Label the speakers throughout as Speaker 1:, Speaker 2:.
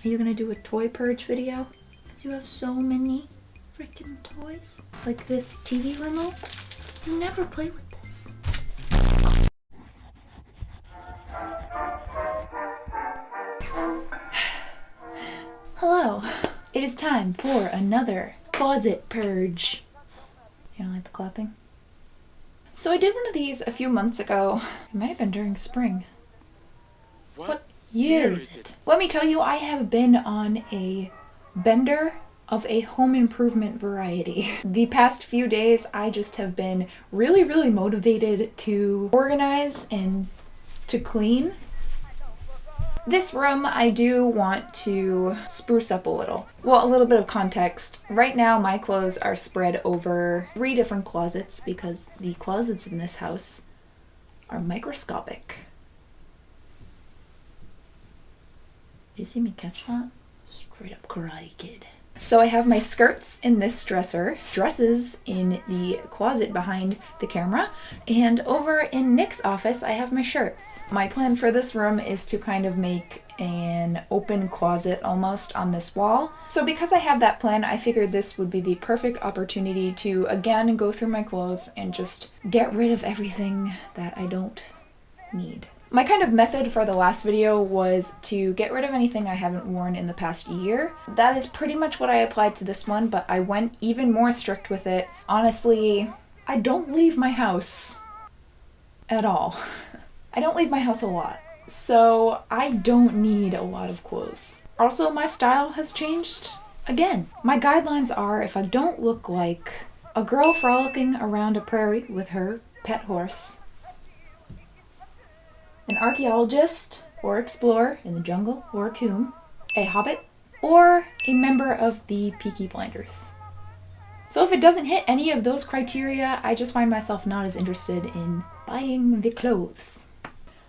Speaker 1: Are you gonna do a toy purge video? Because you have so many freaking toys. Like this TV remote. You never play with this. Hello. It is time for another closet purge. You don't like the clapping? So I did one of these a few months ago. It might have been during spring. What year is it? Let me tell you, I have been on a bender of a home improvement variety. The past few days, I just have been really motivated to organize and to clean. This room, I do want to spruce up a little. Well, a little bit of context. Right now, my clothes are spread over 3 different closets because the closets in this house are microscopic. Did you see me catch that? Straight up Karate Kid. So I have my skirts in this dresser, dresses in the closet behind the camera, and over in Nick's office I have my shirts. My plan for this room is to kind of make an open closet almost on this wall. So because I have that plan, I figured this would be the perfect opportunity to again go through my clothes and just get rid of everything that I don't need. My kind of method for the last video was to get rid of anything I haven't worn in the past year. That is pretty much what I applied to this one, but I went even more strict with it. Honestly, I don't leave my house at all. I don't leave my house a lot, so I don't need a lot of clothes. Also, my style has changed again. My guidelines are if I don't look like a girl frolicking around a prairie with her pet horse, an archaeologist or explorer in the jungle or tomb, a hobbit, or a member of the Peaky Blinders. So if it doesn't hit any of those criteria, I just find myself not as interested in buying the clothes.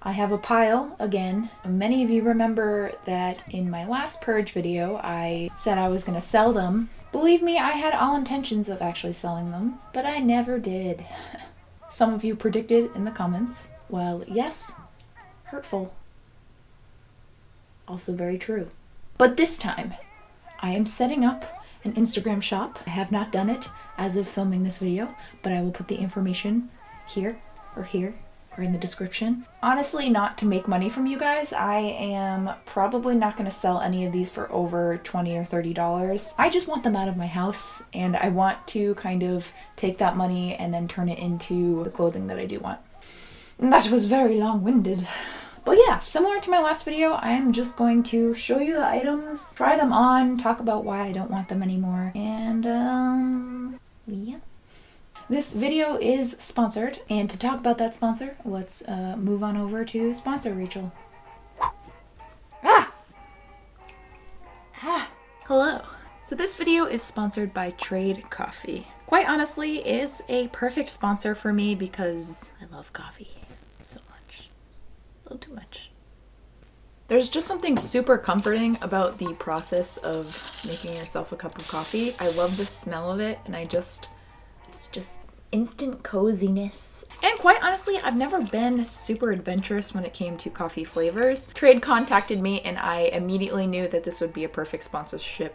Speaker 1: I have a pile, again. Many of you remember that in my last purge video, I said I was gonna sell them. Believe me, I had all intentions of actually selling them, but I never did. Some of you predicted in the comments, well, yes, hurtful. Also very true. But this time, I am setting up an Instagram shop. I have not done it as of filming this video, but I will put the information here, or in the description. Honestly, not to make money from you guys. I am probably not going to sell any of these for over $20 or $30. I just want them out of my house, and I want to kind of take that money and then turn it into the clothing that I do want. And that was very long-winded. But yeah, similar to my last video, I am just going to show you the items, try them on, talk about why I don't want them anymore, and yeah. This video is sponsored, and to talk about that sponsor, let's move on over to sponsor Rachel. Hello. So this video is sponsored by Trade Coffee. Quite honestly, is a perfect sponsor for me because I love coffee so much. A little too much. There's just something super comforting about the process of making yourself a cup of coffee. I love the smell of it, and it's just instant coziness. And quite honestly, I've never been super adventurous when it came to coffee flavors. Trade contacted me, and I immediately knew that this would be a perfect sponsorship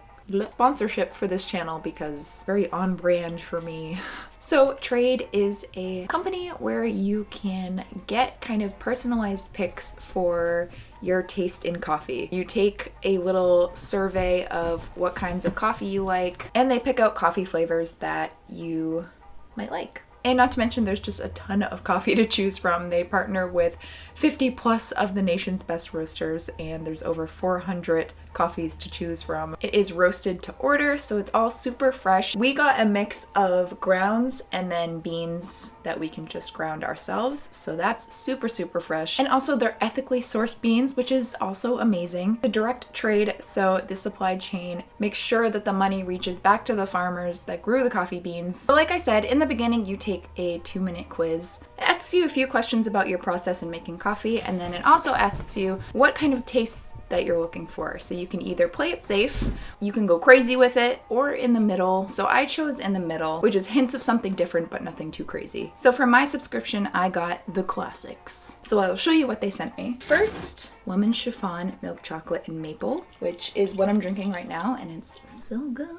Speaker 1: for this channel because very on brand for me. So Trade is a company where you can get kind of personalized picks for your taste in coffee. You take a little survey of what kinds of coffee you like, and they pick out coffee flavors that you might like. And not to mention, there's just a ton of coffee to choose from. They partner with 50 plus of the nation's best roasters, and there's over 400 coffees to choose from. It is roasted to order, so it's all super fresh. We got a mix of grounds and then beans that we can just ground ourselves, so that's super fresh. And also they're ethically sourced beans, which is also amazing. The direct trade, so the supply chain makes sure that the money reaches back to the farmers that grew the coffee beans. So like I said, in the beginning, you take take a 2-minute quiz. It asks you a few questions about your process in making coffee, and then it also asks you what kind of tastes that you're looking for. So you can either play it safe, you can go crazy with it, or in the middle. So I chose in the middle, which is hints of something different but nothing too crazy. So for my subscription, I got the classics. So I will show you what they sent me. First, lemon chiffon, milk chocolate, and maple, which is what I'm drinking right now, and it's so good.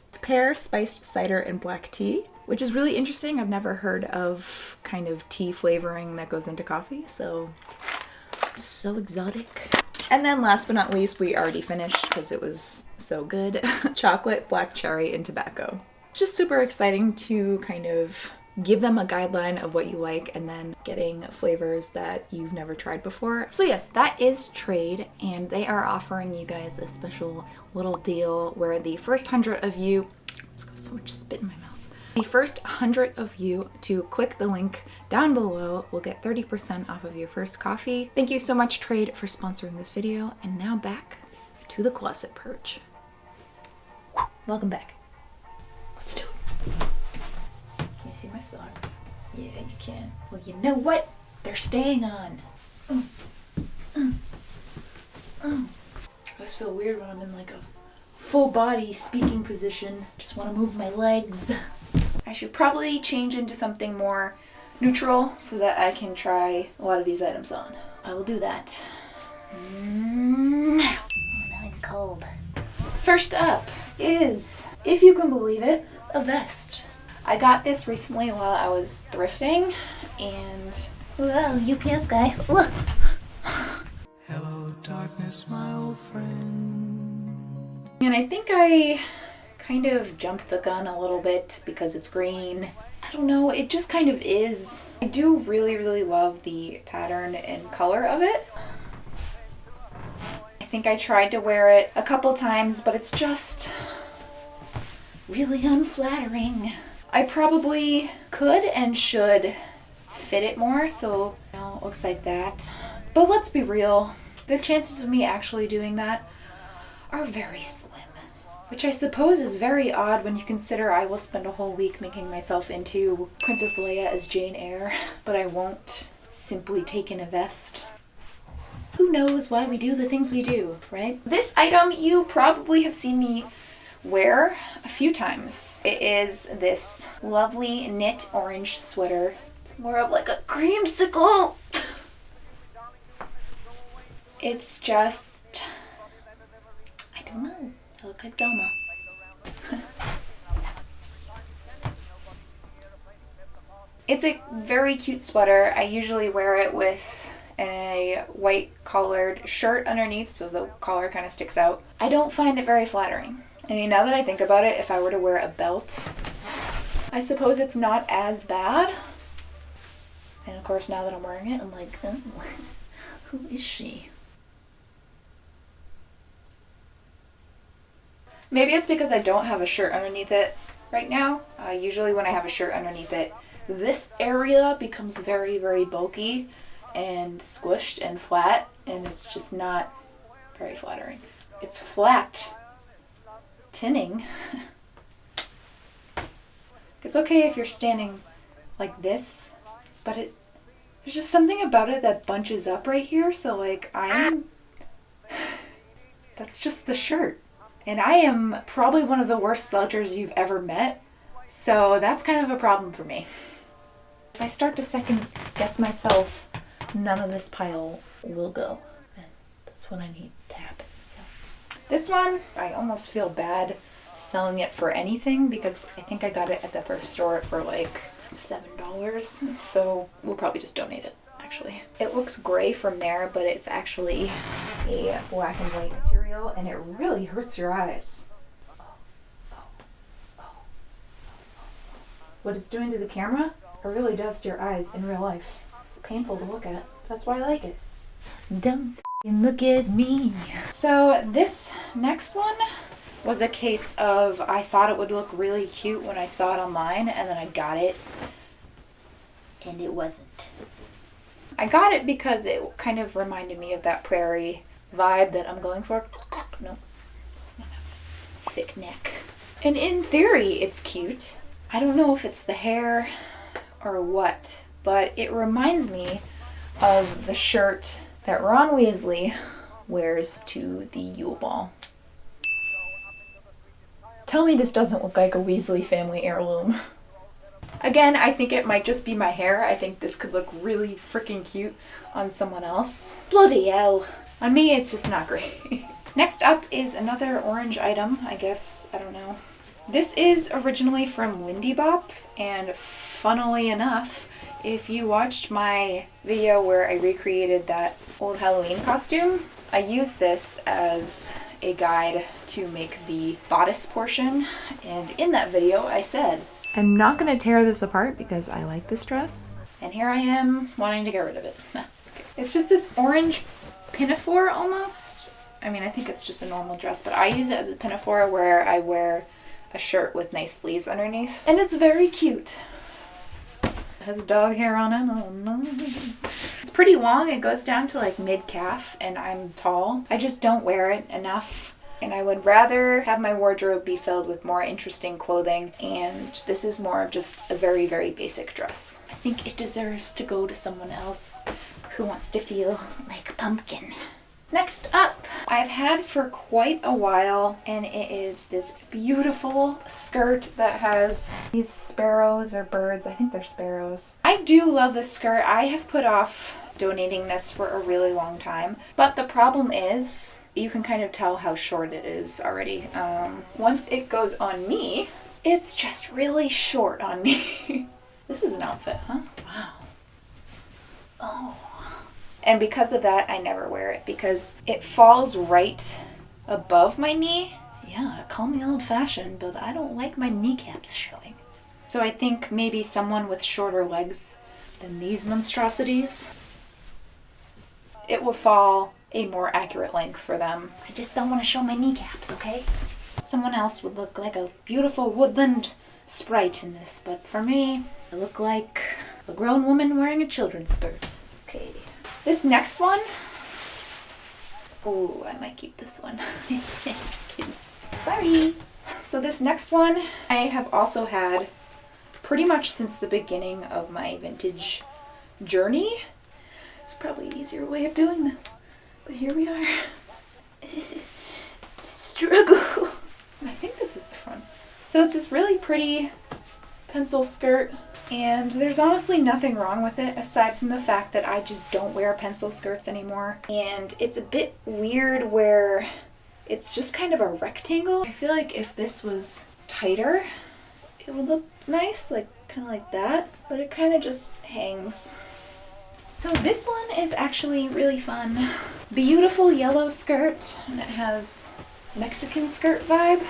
Speaker 1: It's pear, spiced cider, and black tea, which is really interesting. I've never heard of kind of tea flavoring that goes into coffee, so exotic. And then last but not least, we already finished because it was so good, chocolate, black cherry, and tobacco. It's just super exciting to kind of give them a guideline of what you like and then getting flavors that you've never tried before. So yes, that is Trade, and they are offering you guys a special little deal where the first 100 of you, it's got so much spit in my mouth. The first 100 of you to click the link down below will get 30% off of your first coffee. Thank you so much, Trade, for sponsoring this video. And now back to the closet purge. Welcome back. Let's do it. Can you see my socks? Yeah, you can. Well, you know what? They're staying on. I just feel weird when I'm in like a full body speaking position. Just want to move my legs. I should probably change into something more neutral so that I can try a lot of these items on. I will do that now. I'm cold. First up is, if you can believe it, a vest. I got this recently while I was thrifting, and whoa, UPS guy. Look.
Speaker 2: Hello, darkness, my old friend.
Speaker 1: And I think I kind of jumped the gun a little bit because it's green. I don't know, it just kind of is. I do really love the pattern and color of it. I think I tried to wear it a couple times, but it's just really unflattering. I probably could and should fit it more, so you know, it looks like that. But let's be real, the chances of me actually doing that are very slim. Which I suppose is very odd when you consider I will spend a whole week making myself into Princess Leia as Jane Eyre, but I won't simply take in a vest. Who knows why we do the things we do, right? This item you probably have seen me wear a few times. It is this lovely knit orange sweater. It's more of like a creamsicle. It's just, I don't know. I look like Velma. It's a very cute sweater. I usually wear it with a white collared shirt underneath, so the collar kind of sticks out. I don't find it very flattering. I mean, now that I think about it, if I were to wear a belt, I suppose it's not as bad. And of course, now that I'm wearing it, I'm like, oh, who is she? Maybe it's because I don't have a shirt underneath it right now. Usually when I have a shirt underneath it, this area becomes very bulky and squished and flat, and it's just not very flattering. It's flat tinning. It's okay if you're standing like this, but there's just something about it that bunches up right here, so like that's just the shirt. And I am probably one of the worst slouchers you've ever met, so that's kind of a problem for me. If I start to second guess myself, none of this pile will go. And that's what I need to happen. So this one, I almost feel bad selling it for anything because I think I got it at the thrift store for like $7. So we'll probably just donate it, actually. It looks gray from there, but it's actually a black and white material, and it really hurts your eyes. What it's doing to the camera, it really does to your eyes in real life. Painful to look at. That's why I like it. Don't f***ing look at me. So this next one was a case of I thought it would look really cute when I saw it online, and then I got it, and it wasn't. I got it because it kind of reminded me of that prairie vibe that I'm going for. No, it's not a thick neck. And in theory, it's cute. I don't know if it's the hair or what, but it reminds me of the shirt that Ron Weasley wears to the Yule Ball. Tell me this doesn't look like a Weasley family heirloom. Again, I think it might just be my hair. I think this could look really freaking cute on someone else. Bloody hell. On me, it's just not great. Next up is another orange item, I guess. I don't know. This is originally from Windy Bop, and funnily enough, if you watched my video where I recreated that old Halloween costume, I used this as a guide to make the bodice portion, and in that video I said, I'm not going to tear this apart because I like this dress, and here I am wanting to get rid of it. It's just this orange pinafore almost. I mean, I think it's just a normal dress, but I use it as a pinafore where I wear a shirt with nice sleeves underneath, and it's very cute. It has dog hair on it. Oh no. It's pretty long. It goes down to like mid-calf, and I'm tall. I just don't wear it enough, and I would rather have my wardrobe be filled with more interesting clothing, and this is more of just a very, very basic dress. I think it deserves to go to someone else who wants to feel like a pumpkin. Next up, I've had for quite a while, and it is this beautiful skirt that has these sparrows or birds. I think they're sparrows. I do love this skirt. I have put off donating this for a really long time, but the problem is you can kind of tell how short it is already. Once it goes on me, it's just really short on me. This is an outfit, huh? Wow. Oh. And because of that, I never wear it because it falls right above my knee. Yeah, call me old-fashioned, but I don't like my kneecaps showing. So I think maybe someone with shorter legs than these monstrosities, it will fall a more accurate length for them. I just don't want to show my kneecaps, okay? Someone else would look like a beautiful woodland sprite in this, but for me, I look like a grown woman wearing a children's skirt. Okay. This next one, oh, I might keep this one. Just kidding. Sorry. So this next one I have also had pretty much since the beginning of my vintage journey. There's probably an easier way of doing this, but here we are. Struggle. I think this is the front. So it's this really pretty pencil skirt, and there's honestly nothing wrong with it aside from the fact that I just don't wear pencil skirts anymore. And it's a bit weird where it's just kind of a rectangle. I feel like if this was tighter, it would look nice, like kind of like that, but it kind of just hangs. So this one is actually really fun. Beautiful yellow skirt, and it has Mexican skirt vibe.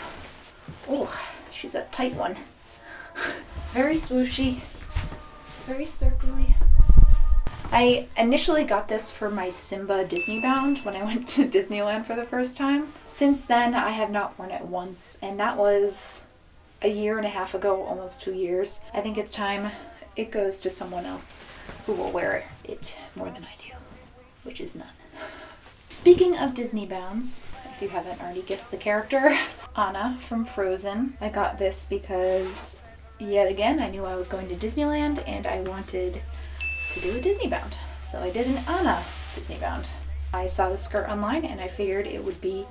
Speaker 1: Oh, she's a tight one. Very swooshy, very circly. I initially got this for my Simba Disney Bound when I went to Disneyland for the first time. Since then, I have not worn it once, and that was a year and a half ago, almost 2 years. I think it's time it goes to someone else who will wear it more than I do, which is none. Speaking of Disney Bounds, if you haven't already guessed the character, Anna from Frozen. I got this because yet again, I knew I was going to Disneyland and I wanted to do a Disney Bound. So I did an Anna Disney Bound. I saw the skirt online and I figured it would be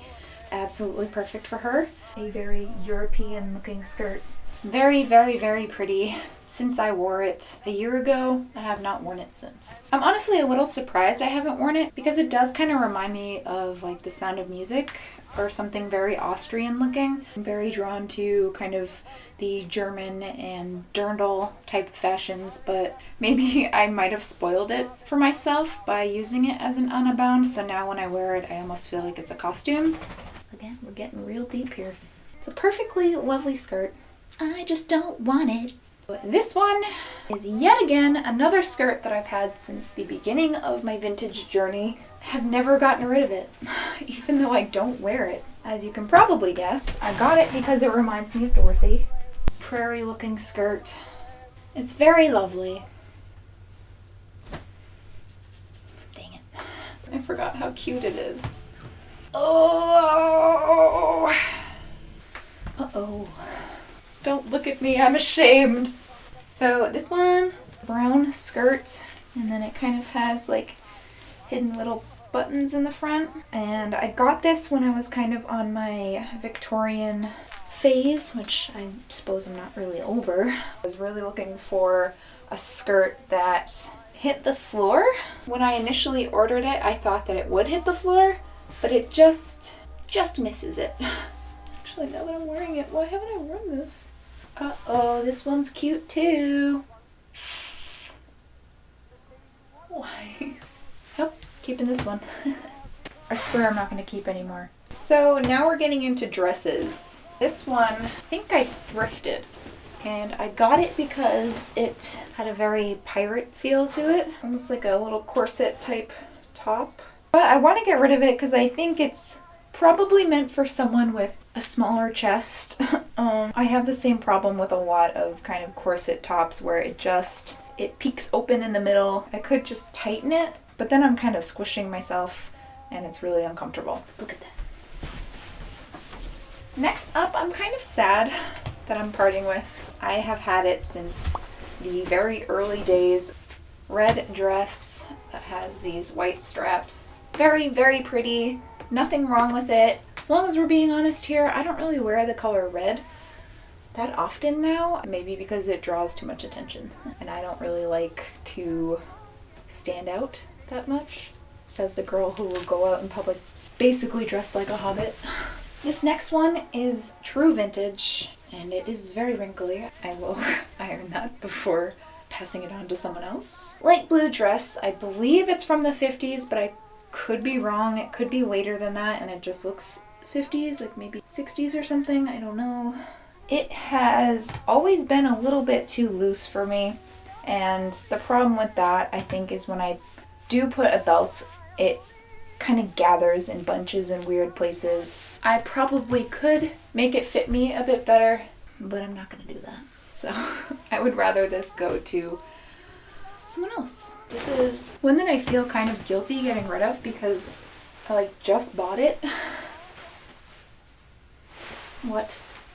Speaker 1: absolutely perfect for her. A very European looking skirt. Very, very, very pretty. Since I wore it a year ago, I have not worn it since. I'm honestly a little surprised I haven't worn it because it does kind of remind me of like The Sound of Music or something very Austrian looking. I'm very drawn to kind of the German and dirndl type fashions, but maybe I might have spoiled it for myself by using it as an Anna bound, so now when I wear it I almost feel like it's a costume. Again, we're getting real deep here. It's a perfectly lovely skirt. I just don't want it. This one is yet again another skirt that I've had since the beginning of my vintage journey. I have never gotten rid of it, even though I don't wear it. As you can probably guess, I got it because it reminds me of Dorothy. Prairie looking skirt. It's very lovely. Dang it. I forgot how cute it is. Oh! Uh-oh. Don't look Look at me, I'm ashamed. So this one, brown skirt, and then it kind of has like hidden little buttons in the front. And I got this when I was kind of on my Victorian phase, which I suppose I'm not really over. I was really looking for a skirt that hit the floor. When I initially ordered it, I thought that it would hit the floor, but it just misses it. Actually, now that I'm wearing it, why haven't I worn this? Uh-oh, this one's cute too. Why? Nope, keeping this one. I swear I'm not going to keep anymore. So now we're getting into dresses. This one, I think I thrifted. And I got it because it had a very pirate feel to it. Almost like a little corset type top. But I want to get rid of it because I think it's probably meant for someone with a smaller chest. I have the same problem with a lot of kind of corset tops where it peeks open in the middle. I could just tighten it, but then I'm kind of squishing myself and it's really uncomfortable. Look at that. Next up, I'm kind of sad that I'm parting with. I have had it since the very early days. Red dress that has these white straps. Very, very pretty. Nothing wrong with it. As long as we're being honest here, I don't really wear the color red that often now. Maybe because it draws too much attention. And I don't really like to stand out that much. Says the girl who will go out in public basically dressed like a hobbit. This next one is true vintage, and it is very wrinkly. I will iron that before passing it on to someone else. Light blue dress. I believe it's from the 50s, but I could be wrong. It could be later than that, and it just looks 50s, like maybe 60s or something. I don't know. It has always been a little bit too loose for me, and the problem with that, I think, is when I do put a belt, it kind of gathers in bunches in weird places. I probably could make it fit me a bit better, but I'm not going to do that. So I would rather this go to someone else. This is one that I feel kind of guilty getting rid of because I just bought it.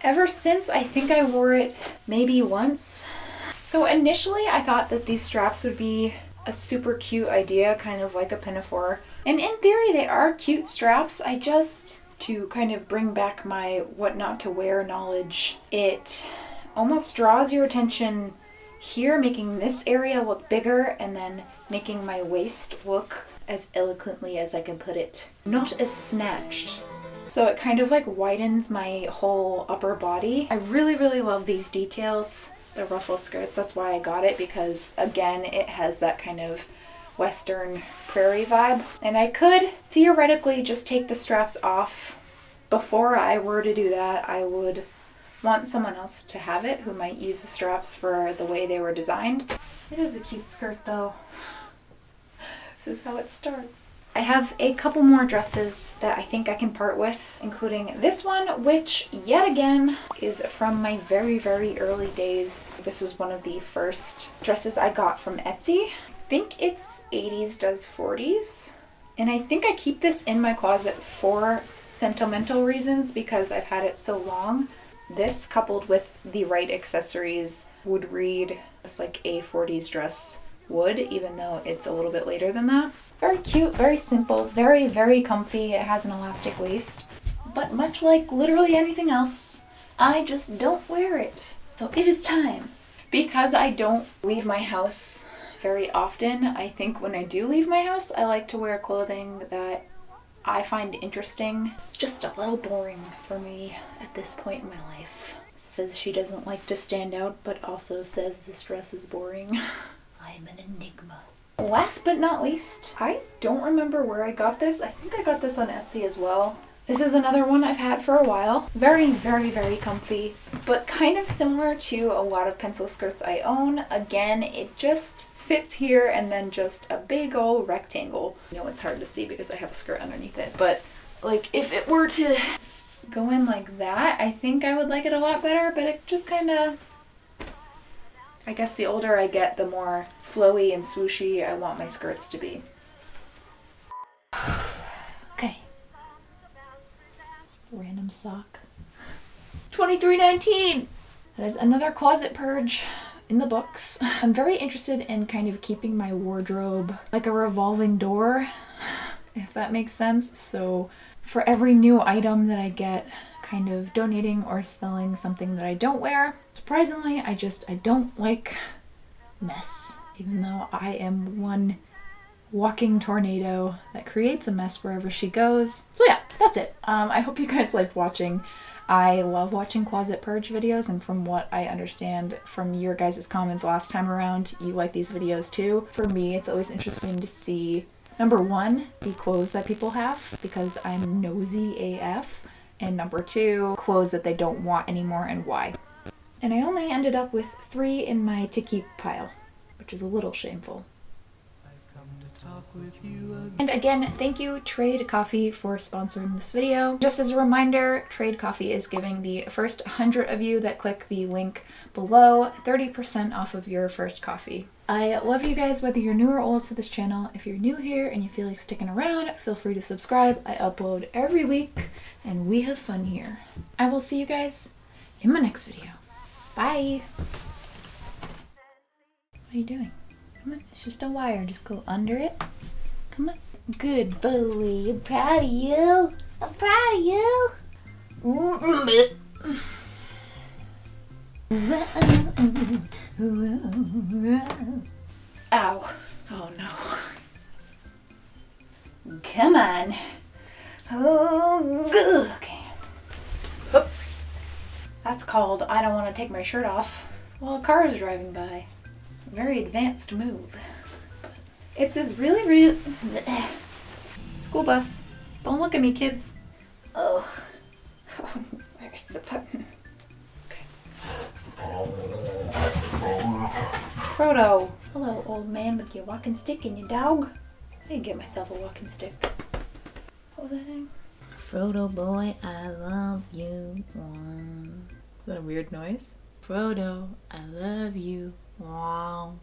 Speaker 1: Ever since I think I wore it maybe once. So initially I thought that these straps would be a super cute idea, kind of like a pinafore. And in theory, they are cute straps. To kind of bring back my what not to wear knowledge, it almost draws your attention here, making this area look bigger and then making my waist look as eloquently as I can put it, not as snatched. So it kind of widens my whole upper body. I really, really love these details. The ruffle skirts, that's why I got it, because again, it has that kind of Western prairie vibe. And I could theoretically just take the straps off. Before I were to do that, I would want someone else to have it who might use the straps for the way they were designed. It is a cute skirt though. This is how it starts. I have a couple more dresses that I think I can part with, including this one, which yet again is from my very, very early days. This was one of the first dresses I got from Etsy. I think it's 80s does 40s. And I think I keep this in my closet for sentimental reasons because I've had it so long. This coupled with the right accessories would read just like a 40s dress would, even though it's a little bit later than that. Very cute, very simple, very, very comfy. It has an elastic waist. But much like literally anything else, I just don't wear it. So it is time. Because I don't leave my house very often, I think when I do leave my house, I like to wear clothing that I find interesting. It's just a little boring for me at this point in my life. Says she doesn't like to stand out, but also says this dress is boring. I'm an enigma. Last but not least, I don't remember where I got this. I think I got this on Etsy as well. This is another one I've had for a while. Very, very, very comfy, but kind of similar to a lot of pencil skirts I own. Again, it just fits here and then just a big old rectangle. I know it's hard to see because I have a skirt underneath it, but if it were to go in like that, I think I would like it a lot better, but it just kind of, I guess the older I get, the more flowy and swooshy I want my skirts to be. Okay. Random sock. $23.19! That is another closet purge in the books. I'm very interested in kind of keeping my wardrobe like a revolving door, if that makes sense. So for every new item that I get, kind of donating or selling something that I don't wear. Surprisingly, I don't like mess, even though I am one walking tornado that creates a mess wherever she goes. So yeah, that's it. I hope you guys liked watching. I love watching closet purge videos, and from what I understand from your guys' comments last time around, you like these videos too. For me, it's always interesting to see, number one, the clothes that people have, because I'm nosy AF, and number two, clothes that they don't want anymore and why. And I only ended up with 3 in my to keep pile, which is a little shameful. And again, thank you Trade Coffee for sponsoring this video. Just as a reminder, Trade Coffee is giving the first 100 of you that click the link below 30% off of your first coffee. I love you guys whether you're new or old to this channel. If you're new here and you feel like sticking around, feel free to subscribe. I upload every week and we have fun here. I will see you guys in my next video. Bye! What are you doing? Come on, it's just a wire. Just go under it. Come on. Good boy. I'm proud of you. I'm proud of you. Ow. Oh no. Come on. Oh, okay. Oop. That's called I don't want to take my shirt off while a car is driving by. Very advanced move. It's this really school bus. Don't look at me, kids. Oh, where's the button? Okay. Frodo. Hello, old man with your walking stick and your dog. I didn't get myself a walking stick. What was I saying? Frodo boy, I love you. Is that a weird noise? Frodo, I love you. Wow.